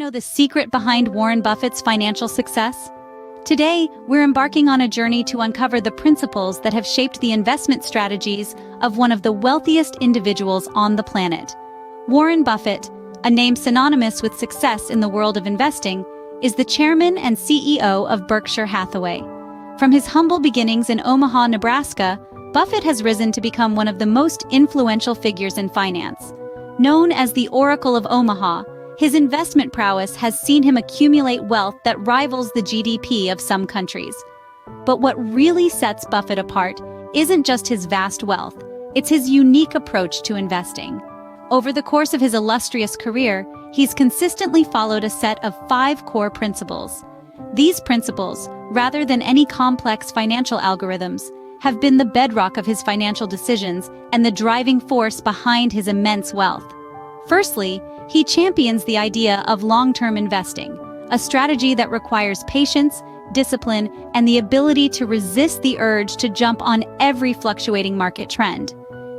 know the secret behind Warren Buffett's financial success? Today, we're embarking on a journey to uncover the principles that have shaped the investment strategies of one of the wealthiest individuals on the planet. Warren Buffett, a name synonymous with success in the world of investing, is the chairman and CEO of Berkshire Hathaway. From his humble beginnings in Omaha, Nebraska, Buffett has risen to become one of the most influential figures in finance. Known as the Oracle of Omaha, his investment prowess has seen him accumulate wealth that rivals the GDP of some countries. But what really sets Buffett apart isn't just his vast wealth, it's his unique approach to investing. Over the course of his illustrious career, he's consistently followed a set of 5 core principles. These principles, rather than any complex financial algorithms, have been the bedrock of his financial decisions and the driving force behind his immense wealth. Firstly, he champions the idea of long-term investing, a strategy that requires patience, discipline, and the ability to resist the urge to jump on every fluctuating market trend.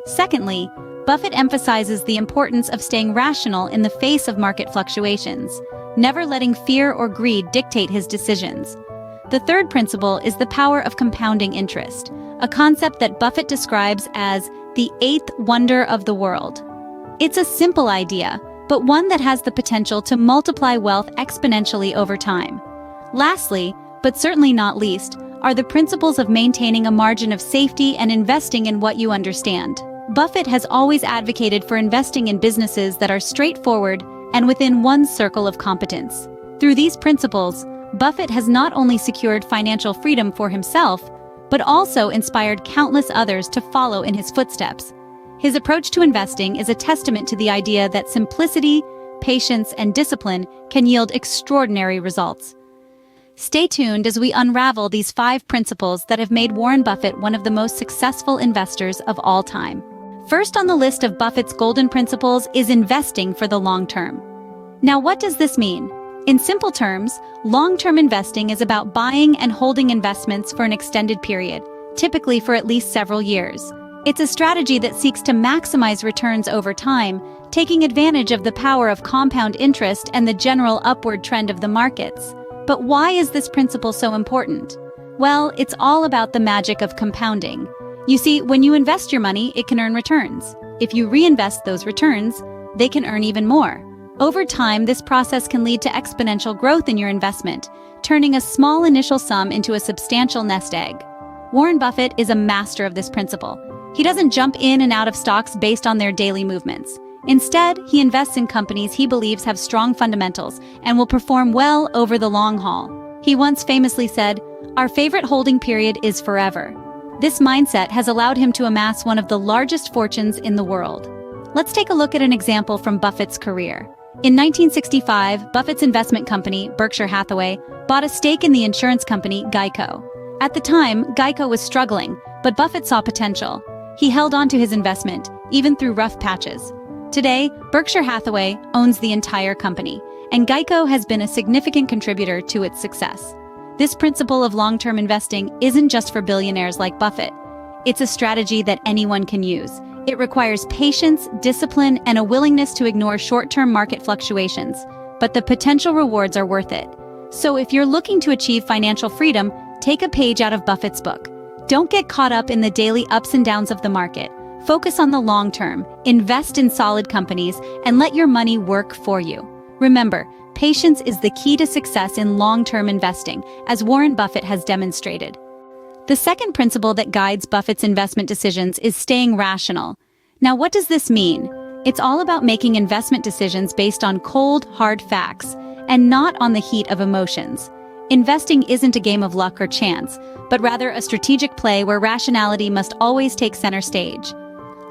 Secondly, Buffett emphasizes the importance of staying rational in the face of market fluctuations, never letting fear or greed dictate his decisions. The third principle is the power of compounding interest, a concept that Buffett describes as the 8th wonder of the world. It's a simple idea, but one that has the potential to multiply wealth exponentially over time. Lastly, but certainly not least, are the principles of maintaining a margin of safety and investing in what you understand. Buffett has always advocated for investing in businesses that are straightforward and within one's circle of competence. Through these principles, Buffett has not only secured financial freedom for himself, but also inspired countless others to follow in his footsteps. His approach to investing is a testament to the idea that simplicity, patience, and discipline can yield extraordinary results. Stay tuned as we unravel these 5 principles that have made Warren Buffett one of the most successful investors of all time. First on the list of Buffett's golden principles is investing for the long term. Now, what does this mean? In simple terms, long-term investing is about buying and holding investments for an extended period, typically for at least several years. It's a strategy that seeks to maximize returns over time, taking advantage of the power of compound interest and the general upward trend of the markets. But why is this principle so important? Well, it's all about the magic of compounding. You see, when you invest your money, it can earn returns. If you reinvest those returns, they can earn even more. Over time, this process can lead to exponential growth in your investment, turning a small initial sum into a substantial nest egg. Warren Buffett is a master of this principle. He doesn't jump in and out of stocks based on their daily movements. Instead, he invests in companies he believes have strong fundamentals and will perform well over the long haul. He once famously said, "Our favorite holding period is forever." This mindset has allowed him to amass one of the largest fortunes in the world. Let's take a look at an example from Buffett's career. In 1965, Buffett's investment company, Berkshire Hathaway, bought a stake in the insurance company Geico. At the time, Geico was struggling, but Buffett saw potential. He held on to his investment, even through rough patches. Today, Berkshire Hathaway owns the entire company, and Geico has been a significant contributor to its success. This principle of long-term investing isn't just for billionaires like Buffett. It's a strategy that anyone can use. It requires patience, discipline, and a willingness to ignore short-term market fluctuations, but the potential rewards are worth it. So if you're looking to achieve financial freedom, take a page out of Buffett's book. Don't get caught up in the daily ups and downs of the market. Focus on the long term, invest in solid companies, and let your money work for you. Remember, patience is the key to success in long-term investing, as Warren Buffett has demonstrated. The second principle that guides Buffett's investment decisions is staying rational. Now, what does this mean? It's all about making investment decisions based on cold, hard facts, and not on the heat of emotions. Investing isn't a game of luck or chance, but rather a strategic play where rationality must always take center stage.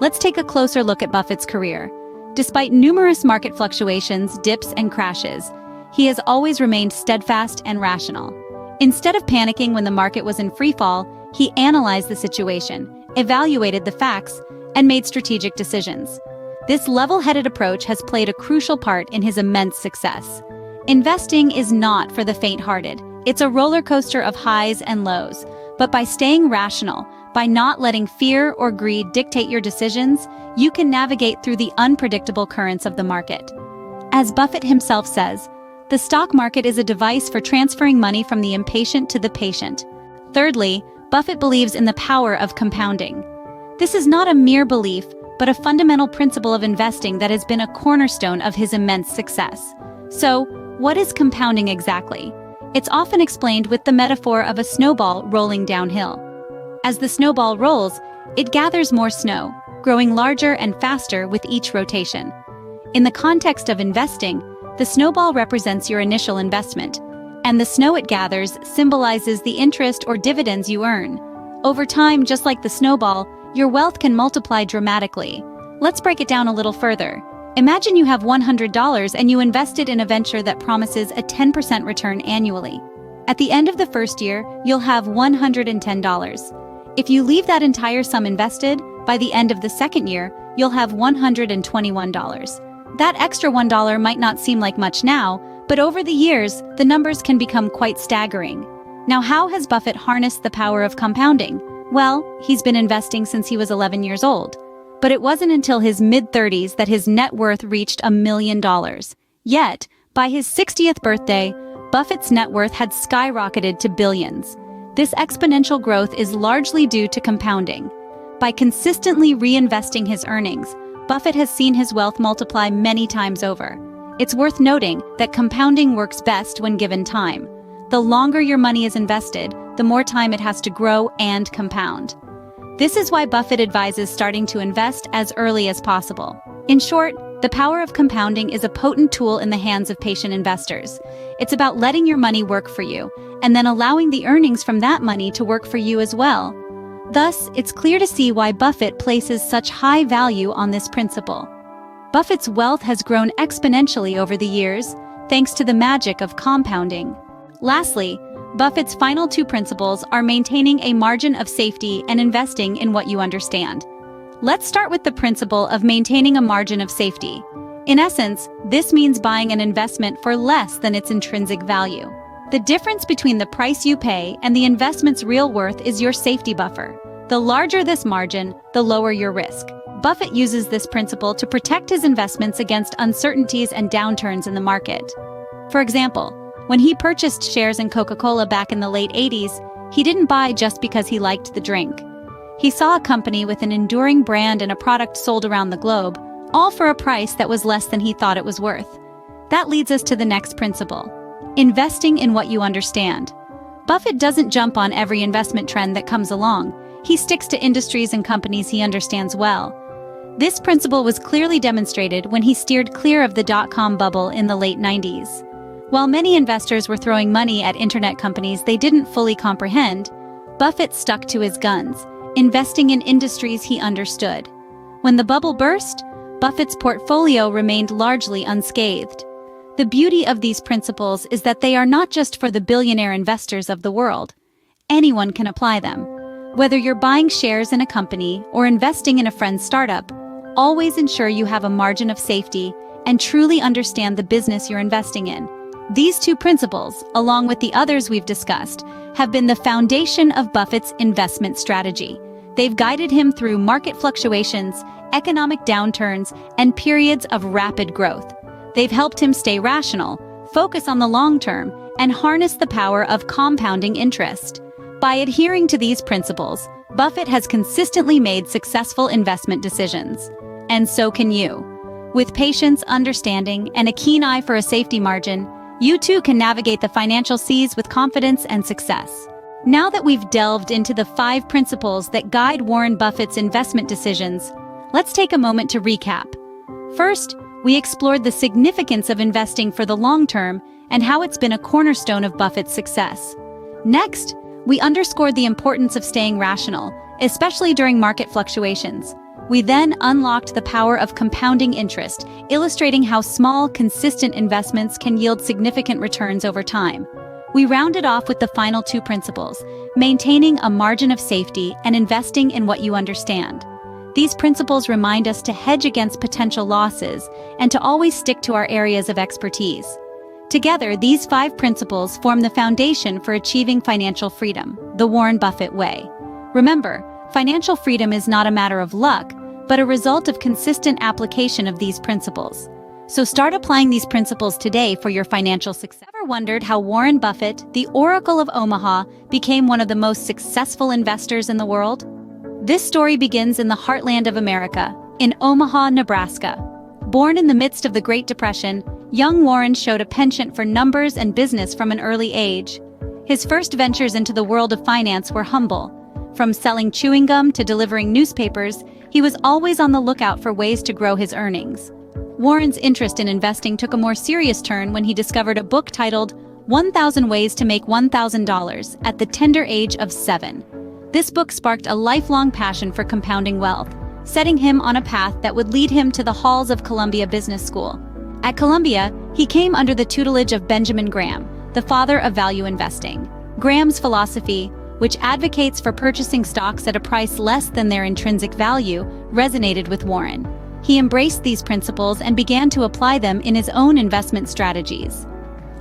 Let's take a closer look at Buffett's career. Despite numerous market fluctuations, dips, and crashes, he has always remained steadfast and rational. Instead of panicking when the market was in freefall, he analyzed the situation, evaluated the facts, and made strategic decisions. This level-headed approach has played a crucial part in his immense success. Investing is not for the faint-hearted. It's a roller coaster of highs and lows. But by staying rational, by not letting fear or greed dictate your decisions, you can navigate through the unpredictable currents of the market. As Buffett himself says, The stock market is a device for transferring money from the impatient to the patient. Thirdly, Buffett believes in the power of compounding. This is not a mere belief, but a fundamental principle of investing that has been a cornerstone of his immense success. So, what is compounding exactly? It's often explained with the metaphor of a snowball rolling downhill. As the snowball rolls, it gathers more snow, growing larger and faster with each rotation. In the context of investing, the snowball represents your initial investment, and the snow it gathers symbolizes the interest or dividends you earn. Over time, just like the snowball, your wealth can multiply dramatically. Let's break it down a little further. Imagine you have $100 and you invested in a venture that promises a 10% return annually. At the end of the first year, you'll have $110. If you leave that entire sum invested, by the end of the second year, you'll have $121. That extra $1 might not seem like much now, but over the years, the numbers can become quite staggering. Now, how has Buffett harnessed the power of compounding? Well, he's been investing since he was 11 years old. But it wasn't until his mid-30s that his net worth reached $1 million. Yet, by his 60th birthday, Buffett's net worth had skyrocketed to billions. This exponential growth is largely due to compounding. By consistently reinvesting his earnings, Buffett has seen his wealth multiply many times over. It's worth noting that compounding works best when given time. The longer your money is invested, the more time it has to grow and compound. This is why Buffett advises starting to invest as early as possible. In short, the power of compounding is a potent tool in the hands of patient investors. It's about letting your money work for you, and then allowing the earnings from that money to work for you as well. Thus, it's clear to see why Buffett places such high value on this principle. Buffett's wealth has grown exponentially over the years, thanks to the magic of compounding. Lastly, Buffett's final two principles are maintaining a margin of safety and investing in what you understand. Let's start with the principle of maintaining a margin of safety. In essence, this means buying an investment for less than its intrinsic value. The difference between the price you pay and the investment's real worth is your safety buffer. The larger this margin, the lower your risk. Buffett uses this principle to protect his investments against uncertainties and downturns in the market. For example, when he purchased shares in Coca-Cola back in the late 80s, he didn't buy just because he liked the drink. He saw a company with an enduring brand and a product sold around the globe, all for a price that was less than he thought it was worth. That leads us to the next principle: investing in what you understand. Buffett doesn't jump on every investment trend that comes along. He sticks to industries and companies he understands well. This principle was clearly demonstrated when he steered clear of the dot-com bubble in the late 90s. While many investors were throwing money at internet companies they didn't fully comprehend, Buffett stuck to his guns, investing in industries he understood. When the bubble burst, Buffett's portfolio remained largely unscathed. The beauty of these principles is that they are not just for the billionaire investors of the world. Anyone can apply them. Whether you're buying shares in a company or investing in a friend's startup, always ensure you have a margin of safety and truly understand the business you're investing in. These two principles, along with the others we've discussed, have been the foundation of Buffett's investment strategy. They've guided him through market fluctuations, economic downturns, and periods of rapid growth. They've helped him stay rational, focus on the long term, and harness the power of compounding interest. By adhering to these principles, Buffett has consistently made successful investment decisions. And so can you. With patience, understanding, and a keen eye for a safety margin, you too can navigate the financial seas with confidence and success. Now that we've delved into the 5 principles that guide Warren Buffett's investment decisions, let's take a moment to recap. First, we explored the significance of investing for the long term and how it's been a cornerstone of Buffett's success. Next, we underscored the importance of staying rational, especially during market fluctuations. We then unlocked the power of compounding interest, illustrating how small, consistent investments can yield significant returns over time. We rounded off with the final 2 principles: maintaining a margin of safety and investing in what you understand. These principles remind us to hedge against potential losses and to always stick to our areas of expertise. Together, these 5 principles form the foundation for achieving financial freedom, the Warren Buffett way. Remember, financial freedom is not a matter of luck, but a result of consistent application of these principles. So start applying these principles today for your financial success. Ever wondered how Warren Buffett, the Oracle of Omaha, became one of the most successful investors in the world? This story begins in the heartland of America, in Omaha, Nebraska. Born in the midst of the Great Depression, young Warren showed a penchant for numbers and business from an early age. His first ventures into the world of finance were humble. From selling chewing gum to delivering newspapers, he was always on the lookout for ways to grow his earnings. Warren's interest in investing took a more serious turn when he discovered a book titled 1,000 Ways to Make $1,000 at the tender age of 7. This book sparked a lifelong passion for compounding wealth, setting him on a path that would lead him to the halls of Columbia Business School. At Columbia, he came under the tutelage of Benjamin Graham, the father of value investing. Graham's philosophy, which advocates for purchasing stocks at a price less than their intrinsic value, resonated with Warren. He embraced these principles and began to apply them in his own investment strategies.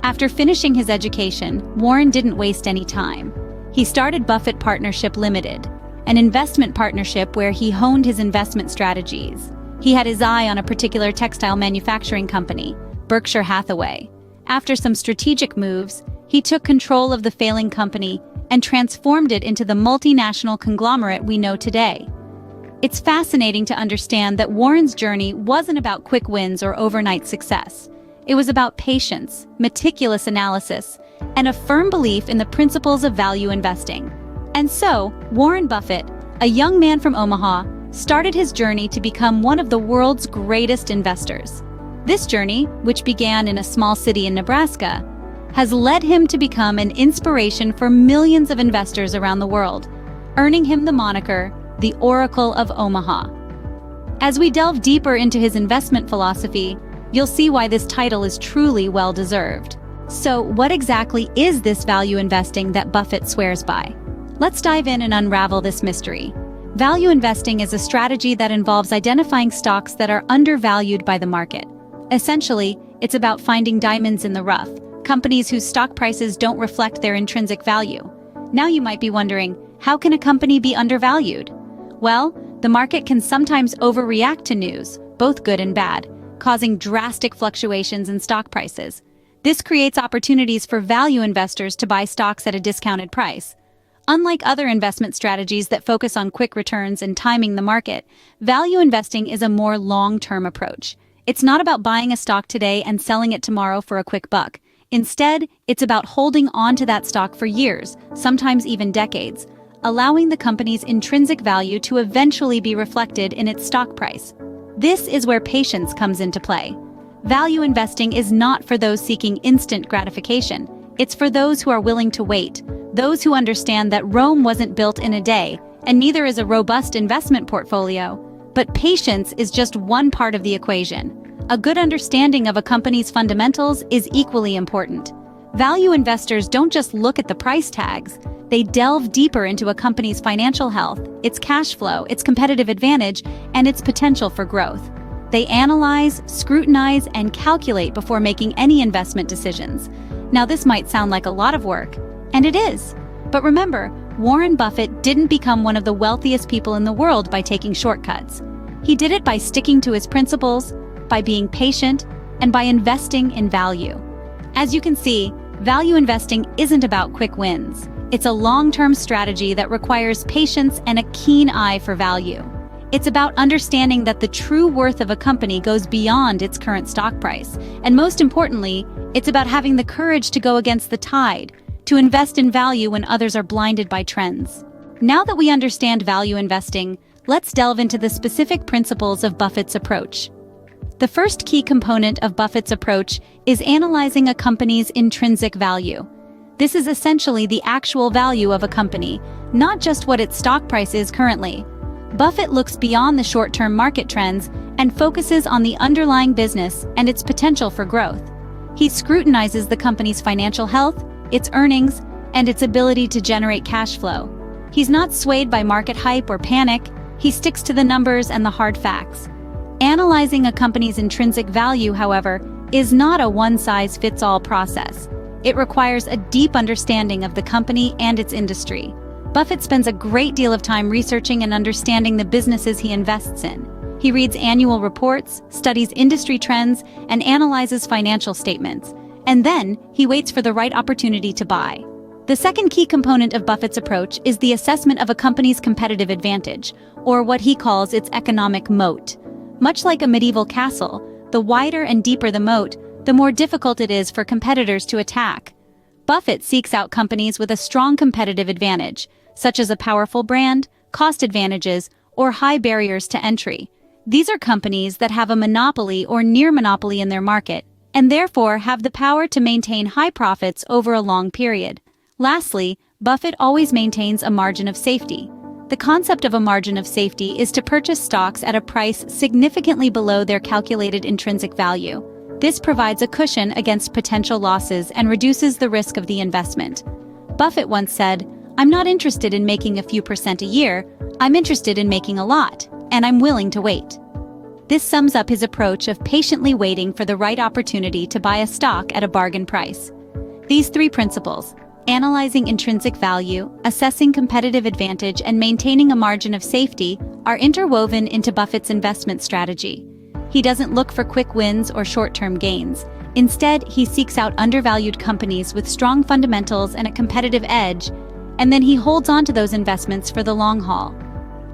After finishing his education, Warren didn't waste any time. He started Buffett Partnership Limited, an investment partnership where he honed his investment strategies. He had his eye on a particular textile manufacturing company, Berkshire Hathaway. After some strategic moves, he took control of the failing company and transformed it into the multinational conglomerate we know today. It's fascinating to understand that Warren's journey wasn't about quick wins or overnight success. It was about patience, meticulous analysis, and a firm belief in the principles of value investing. And so, Warren Buffett, a young man from Omaha, started his journey to become one of the world's greatest investors. This journey, which began in a small city in Nebraska, has led him to become an inspiration for millions of investors around the world, earning him the moniker, the Oracle of Omaha. As we delve deeper into his investment philosophy, you'll see why this title is truly well-deserved. So, what exactly is this value investing that Buffett swears by? Let's dive in and unravel this mystery. Value investing is a strategy that involves identifying stocks that are undervalued by the market. Essentially, it's about finding diamonds in the rough, companies whose stock prices don't reflect their intrinsic value. Now you might be wondering, how can a company be undervalued? Well, the market can sometimes overreact to news, both good and bad, causing drastic fluctuations in stock prices. This creates opportunities for value investors to buy stocks at a discounted price. Unlike other investment strategies that focus on quick returns and timing the market, value investing is a more long-term approach. It's not about buying a stock today and selling it tomorrow for a quick buck. Instead, it's about holding on to that stock for years, sometimes even decades, allowing the company's intrinsic value to eventually be reflected in its stock price. This is where patience comes into play. Value investing is not for those seeking instant gratification. It's for those who are willing to wait, those who understand that Rome wasn't built in a day, and neither is a robust investment portfolio. But patience is just one part of the equation. A good understanding of a company's fundamentals is equally important. Value investors don't just look at the price tags, they delve deeper into a company's financial health, its cash flow, its competitive advantage, and its potential for growth. They analyze, scrutinize, and calculate before making any investment decisions. Now, this might sound like a lot of work, and it is. But remember, Warren Buffett didn't become one of the wealthiest people in the world by taking shortcuts. He did it by sticking to his principles, by being patient, and by investing in value. As you can see, value investing isn't about quick wins. It's a long-term strategy that requires patience and a keen eye for value. It's about understanding that the true worth of a company goes beyond its current stock price. And most importantly, it's about having the courage to go against the tide, to invest in value when others are blinded by trends. Now that we understand value investing, let's delve into the specific principles of Buffett's approach. The first key component of Buffett's approach is analyzing a company's intrinsic value. This is essentially the actual value of a company, not just what its stock price is currently. Buffett looks beyond the short-term market trends and focuses on the underlying business and its potential for growth. He scrutinizes the company's financial health, its earnings, and its ability to generate cash flow. He's not swayed by market hype or panic. He sticks to the numbers and the hard facts. Analyzing a company's intrinsic value, however, is not a one-size-fits-all process. It requires a deep understanding of the company and its industry. Buffett spends a great deal of time researching and understanding the businesses he invests in. He reads annual reports, studies industry trends, and analyzes financial statements. And then, he waits for the right opportunity to buy. The second key component of Buffett's approach is the assessment of a company's competitive advantage, or what he calls its economic moat. Much like a medieval castle, the wider and deeper the moat, the more difficult it is for competitors to attack. Buffett seeks out companies with a strong competitive advantage, such as a powerful brand, cost advantages, or high barriers to entry. These are companies that have a monopoly or near monopoly in their market, and therefore have the power to maintain high profits over a long period. Lastly, Buffett always maintains a margin of safety. The concept of a margin of safety is to purchase stocks at a price significantly below their calculated intrinsic value. This provides a cushion against potential losses and reduces the risk of the investment. Buffett once said, "I'm not interested in making a few percent a year, I'm interested in making a lot, and I'm willing to wait." This sums up his approach of patiently waiting for the right opportunity to buy a stock at a bargain price. These three principles, analyzing intrinsic value, assessing competitive advantage, and maintaining a margin of safety, are interwoven into Buffett's investment strategy. He doesn't look for quick wins or short-term gains. Instead, he seeks out undervalued companies with strong fundamentals and a competitive edge, and then he holds on to those investments for the long haul.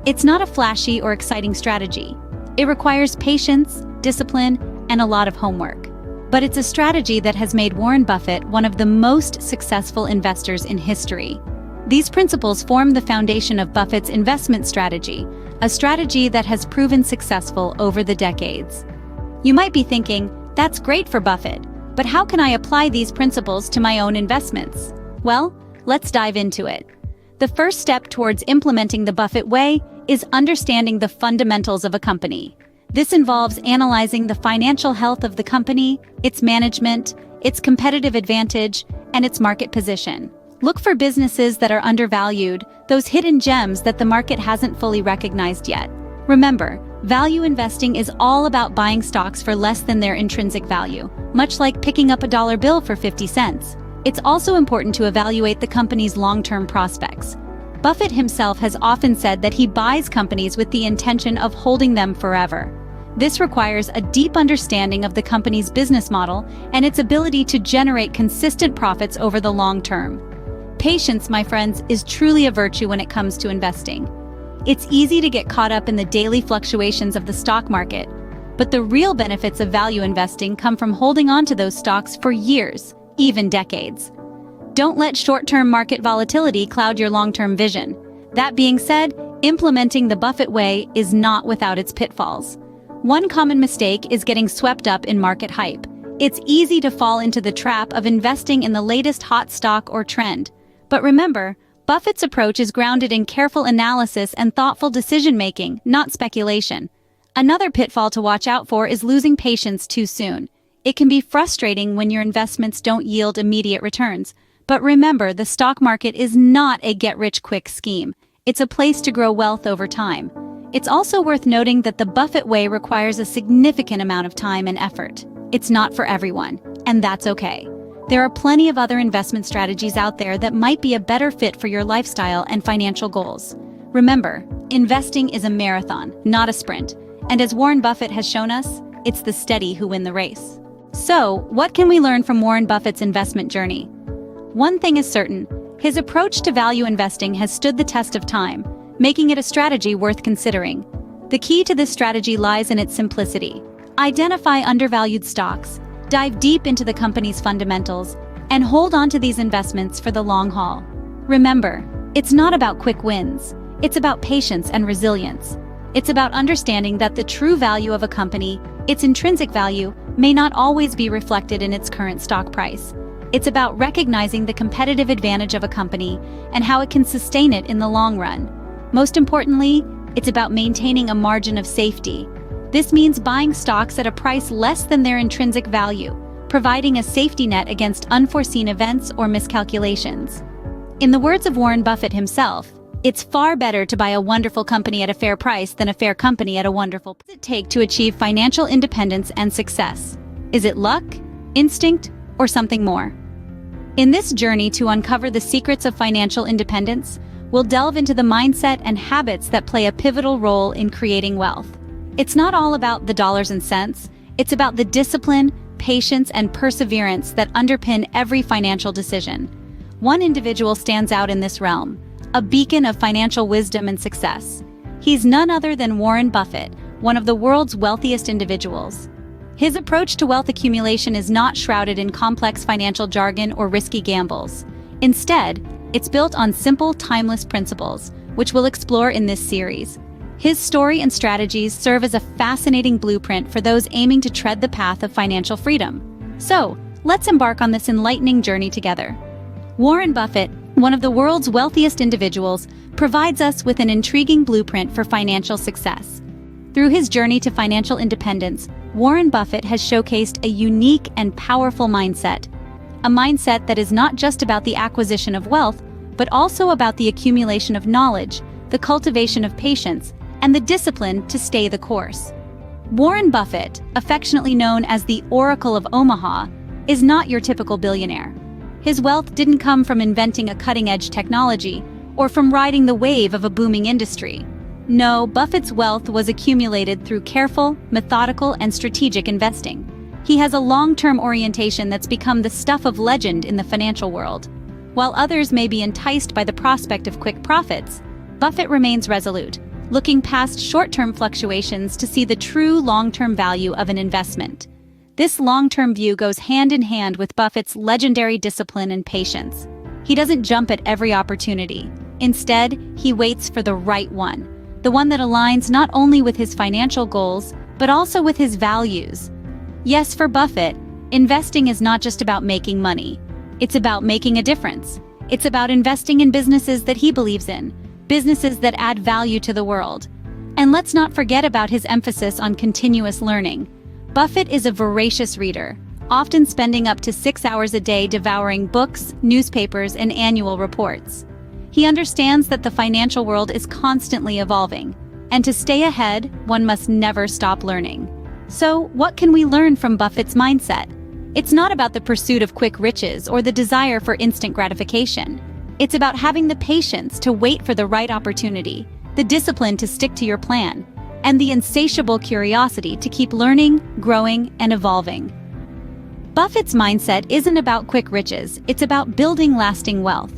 It's not a flashy or exciting strategy. It requires patience, discipline, and a lot of homework. But it's a strategy that has made Warren Buffett one of the most successful investors in history. These principles form the foundation of Buffett's investment strategy, a strategy that has proven successful over the decades. You might be thinking, that's great for Buffett, but how can I apply these principles to my own investments? Well, let's dive into it. The first step towards implementing the Buffett way is understanding the fundamentals of a company. This involves analyzing the financial health of the company, its management, its competitive advantage, and its market position. Look for businesses that are undervalued, those hidden gems that the market hasn't fully recognized yet. Remember, value investing is all about buying stocks for less than their intrinsic value, much like picking up a dollar bill for 50 cents. It's also important to evaluate the company's long-term prospects. Buffett himself has often said that he buys companies with the intention of holding them forever. This requires a deep understanding of the company's business model and its ability to generate consistent profits over the long term. Patience, my friends, is truly a virtue when it comes to investing. It's easy to get caught up in the daily fluctuations of the stock market, but the real benefits of value investing come from holding on to those stocks for years, even decades. Don't let short-term market volatility cloud your long-term vision. That being said, implementing the Buffett way is not without its pitfalls. One common mistake is getting swept up in market hype. It's easy to fall into the trap of investing in the latest hot stock or trend. But remember, Buffett's approach is grounded in careful analysis and thoughtful decision-making, not speculation. Another pitfall to watch out for is losing patience too soon. It can be frustrating when your investments don't yield immediate returns. But remember, the stock market is not a get-rich-quick scheme. It's a place to grow wealth over time. It's also worth noting that the Buffett way requires a significant amount of time and effort. It's not for everyone, and that's okay. There are plenty of other investment strategies out there that might be a better fit for your lifestyle and financial goals. Remember, investing is a marathon, not a sprint. And as Warren Buffett has shown us, it's the steady who win the race. So, what can we learn from Warren Buffett's investment journey? One thing is certain, his approach to value investing has stood the test of time, making it a strategy worth considering. The key to this strategy lies in its simplicity. Identify undervalued stocks, dive deep into the company's fundamentals, and hold on to these investments for the long haul. Remember, it's not about quick wins. It's about patience and resilience. It's about understanding that the true value of a company, its intrinsic value, may not always be reflected in its current stock price. It's about recognizing the competitive advantage of a company and how it can sustain it in the long run. Most importantly, it's about maintaining a margin of safety. This means buying stocks at a price less than their intrinsic value, providing a safety net against unforeseen events or miscalculations. In the words of Warren Buffett himself, it's far better to buy a wonderful company at a fair price than a fair company at a wonderful price. What does it take to achieve financial independence and success? Is it luck, instinct, or something more? In this journey to uncover the secrets of financial independence, we'll delve into the mindset and habits that play a pivotal role in creating wealth. It's not all about the dollars and cents, it's about the discipline, patience, and perseverance that underpin every financial decision. One individual stands out in this realm, a beacon of financial wisdom and success. He's none other than Warren Buffett, one of the world's wealthiest individuals. His approach to wealth accumulation is not shrouded in complex financial jargon or risky gambles. Instead, it's built on simple, timeless principles, which we'll explore in this series. His story and strategies serve as a fascinating blueprint for those aiming to tread the path of financial freedom. So, let's embark on this enlightening journey together. Warren Buffett, one of the world's wealthiest individuals, provides us with an intriguing blueprint for financial success. Through his journey to financial independence, Warren Buffett has showcased a unique and powerful mindset. A mindset that is not just about the acquisition of wealth, but also about the accumulation of knowledge, the cultivation of patience, and the discipline to stay the course. Warren Buffett, affectionately known as the Oracle of Omaha, is not your typical billionaire. His wealth didn't come from inventing a cutting-edge technology or from riding the wave of a booming industry. No, Buffett's wealth was accumulated through careful, methodical, and strategic investing. He has a long-term orientation that's become the stuff of legend in the financial world. While others may be enticed by the prospect of quick profits, Buffett remains resolute, looking past short-term fluctuations to see the true long-term value of an investment. This long-term view goes hand in hand with Buffett's legendary discipline and patience. He doesn't jump at every opportunity. Instead, he waits for the right one, the one that aligns not only with his financial goals, but also with his values. Yes, for Buffett, investing is not just about making money. It's about making a difference. It's about investing in businesses that he believes in, businesses that add value to the world. And let's not forget about his emphasis on continuous learning. Buffett is a voracious reader, often spending up to 6 hours a day devouring books, newspapers, and annual reports. He understands that the financial world is constantly evolving, and to stay ahead, one must never stop learning. So, what can we learn from Buffett's mindset? It's not about the pursuit of quick riches or the desire for instant gratification. It's about having the patience to wait for the right opportunity, the discipline to stick to your plan, and the insatiable curiosity to keep learning, growing, and evolving. Buffett's mindset isn't about quick riches, it's about building lasting wealth.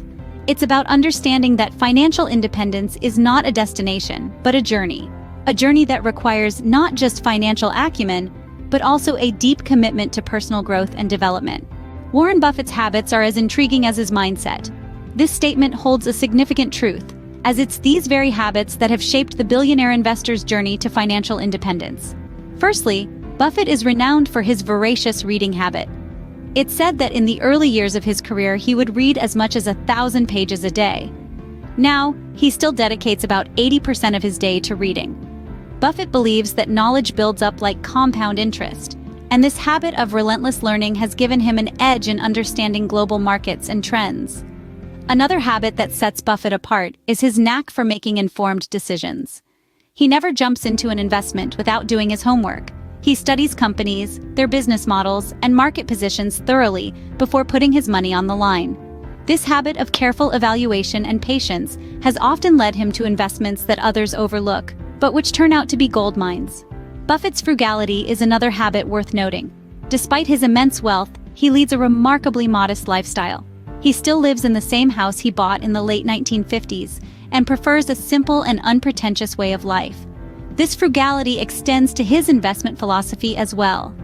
It's about understanding that financial independence is not a destination, but a journey that requires not just financial acumen, but also a deep commitment to personal growth and development. Warren Buffett's habits are as intriguing as his mindset. This statement holds a significant truth, as it's these very habits that have shaped the billionaire investor's journey to financial independence. Firstly, Buffett is renowned for his voracious reading habit. It's said that in the early years of his career he would read as much as 1,000 pages a day. Now, he still dedicates about 80% of his day to reading. Buffett believes that knowledge builds up like compound interest, and this habit of relentless learning has given him an edge in understanding global markets and trends. Another habit that sets Buffett apart is his knack for making informed decisions. He never jumps into an investment without doing his homework. He studies companies, their business models, and market positions thoroughly before putting his money on the line. This habit of careful evaluation and patience has often led him to investments that others overlook, but which turn out to be gold mines. Buffett's frugality is another habit worth noting. Despite his immense wealth, he leads a remarkably modest lifestyle. He still lives in the same house he bought in the late 1950s and prefers a simple and unpretentious way of life. This frugality extends to his investment philosophy as well.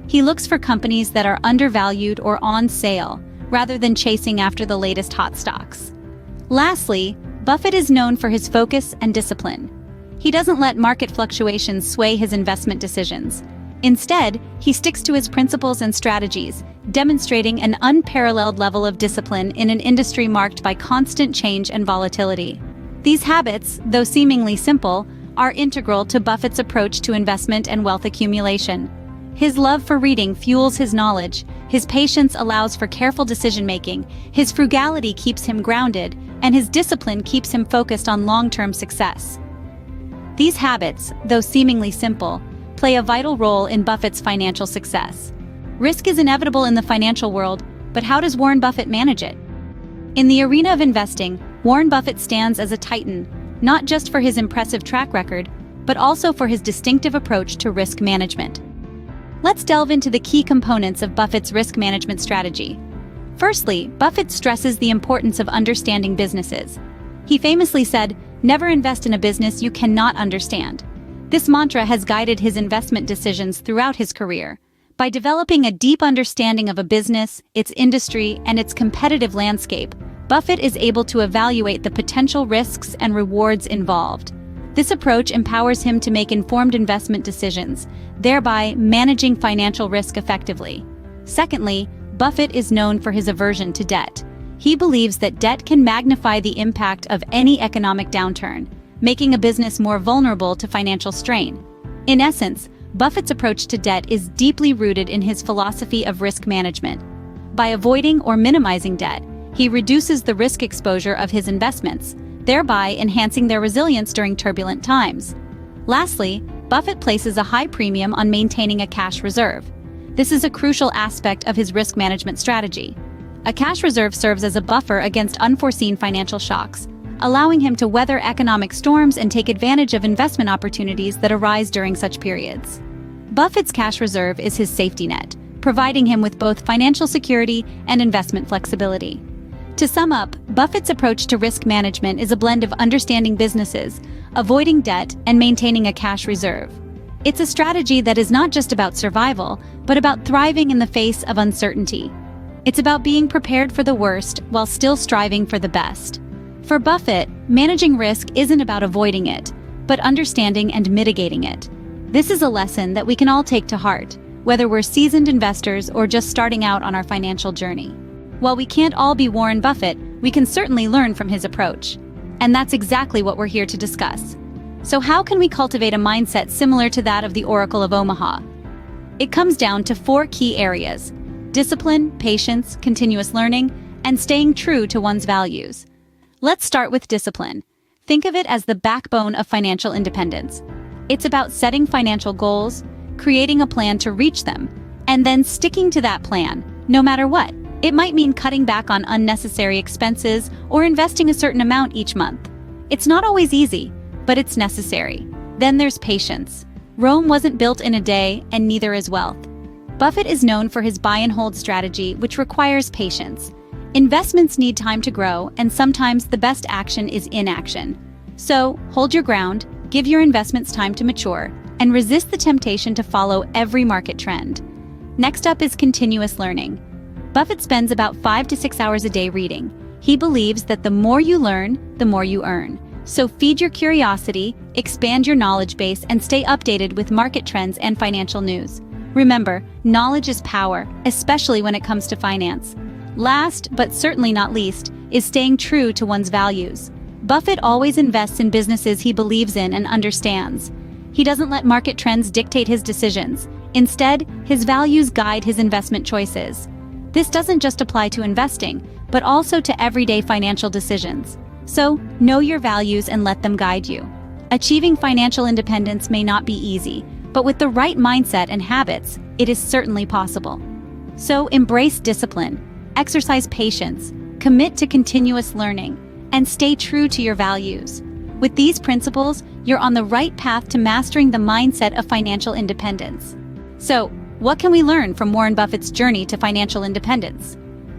He looks for companies that are undervalued or on sale, rather than chasing after the latest hot stocks. Lastly, Buffett is known for his focus and discipline. He doesn't let market fluctuations sway his investment decisions. Instead, he sticks to his principles and strategies, demonstrating an unparalleled level of discipline in an industry marked by constant change and volatility. These habits, though seemingly simple, are integral to Buffett's approach to investment and wealth accumulation. His love for reading fuels his knowledge, his patience allows for careful decision-making, his frugality keeps him grounded, and his discipline keeps him focused on long-term success. These habits, though seemingly simple, play a vital role in Buffett's financial success. Risk is inevitable in the financial world, but how does Warren Buffett manage it? In the arena of investing, Warren Buffett stands as a titan, not just for his impressive track record, but also for his distinctive approach to risk management. Let's delve into the key components of Buffett's risk management strategy. Firstly, Buffett stresses the importance of understanding businesses. He famously said, "Never invest in a business you cannot understand." This mantra has guided his investment decisions throughout his career. By developing a deep understanding of a business, its industry, and its competitive landscape, Buffett is able to evaluate the potential risks and rewards involved. This approach empowers him to make informed investment decisions, thereby managing financial risk effectively. Secondly, Buffett is known for his aversion to debt. He believes that debt can magnify the impact of any economic downturn, making a business more vulnerable to financial strain. In essence, Buffett's approach to debt is deeply rooted in his philosophy of risk management. By avoiding or minimizing debt, he reduces the risk exposure of his investments, thereby enhancing their resilience during turbulent times. Lastly, Buffett places a high premium on maintaining a cash reserve. This is a crucial aspect of his risk management strategy. A cash reserve serves as a buffer against unforeseen financial shocks, allowing him to weather economic storms and take advantage of investment opportunities that arise during such periods. Buffett's cash reserve is his safety net, providing him with both financial security and investment flexibility. To sum up, Buffett's approach to risk management is a blend of understanding businesses, avoiding debt, and maintaining a cash reserve. It's a strategy that is not just about survival, but about thriving in the face of uncertainty. It's about being prepared for the worst while still striving for the best. For Buffett, managing risk isn't about avoiding it, but understanding and mitigating it. This is a lesson that we can all take to heart, whether we're seasoned investors or just starting out on our financial journey. While we can't all be Warren Buffett, we can certainly learn from his approach. And that's exactly what we're here to discuss. So how can we cultivate a mindset similar to that of the Oracle of Omaha? It comes down to 4 key areas: discipline, patience, continuous learning, and staying true to one's values. Let's start with discipline. Think of it as the backbone of financial independence. It's about setting financial goals, creating a plan to reach them, and then sticking to that plan, no matter what. It might mean cutting back on unnecessary expenses or investing a certain amount each month. It's not always easy, but it's necessary. Then there's patience. Rome wasn't built in a day, and neither is wealth. Buffett is known for his buy and hold strategy, which requires patience. Investments need time to grow, and sometimes the best action is inaction. So, hold your ground, give your investments time to mature, and resist the temptation to follow every market trend. Next up is continuous learning. Buffett spends about 5 to 6 hours a day reading. He believes that the more you learn, the more you earn. So feed your curiosity, expand your knowledge base, and stay updated with market trends and financial news. Remember, knowledge is power, especially when it comes to finance. Last, but certainly not least, is staying true to one's values. Buffett always invests in businesses he believes in and understands. He doesn't let market trends dictate his decisions. Instead, his values guide his investment choices. This doesn't just apply to investing, but also to everyday financial decisions. So, know your values and let them guide you. Achieving financial independence may not be easy, but with the right mindset and habits, it is certainly possible. So, embrace discipline, exercise patience, commit to continuous learning, and stay true to your values. With these principles, you're on the right path to mastering the mindset of financial independence. So, what can we learn from Warren Buffett's journey to financial independence?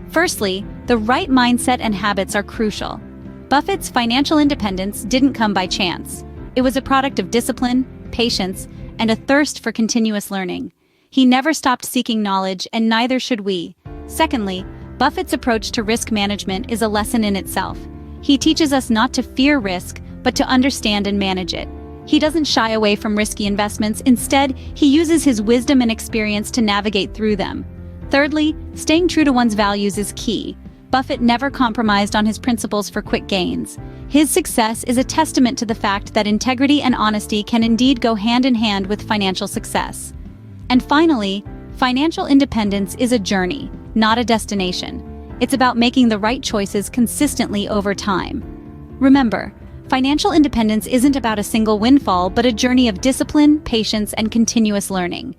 Firstly, the right mindset and habits are crucial. Buffett's financial independence didn't come by chance. It was a product of discipline, patience, and a thirst for continuous learning. He never stopped seeking knowledge, and neither should we. Secondly, Buffett's approach to risk management is a lesson in itself. He teaches us not to fear risk, but to understand and manage it. He doesn't shy away from risky investments. Instead, he uses his wisdom and experience to navigate through them. Thirdly, staying true to one's values is key. Buffett never compromised on his principles for quick gains. His success is a testament to the fact that integrity and honesty can indeed go hand in hand with financial success. And finally, financial independence is a journey, not a destination. It's about making the right choices consistently over time. Remember, financial independence isn't about a single windfall, but a journey of discipline, patience, and continuous learning.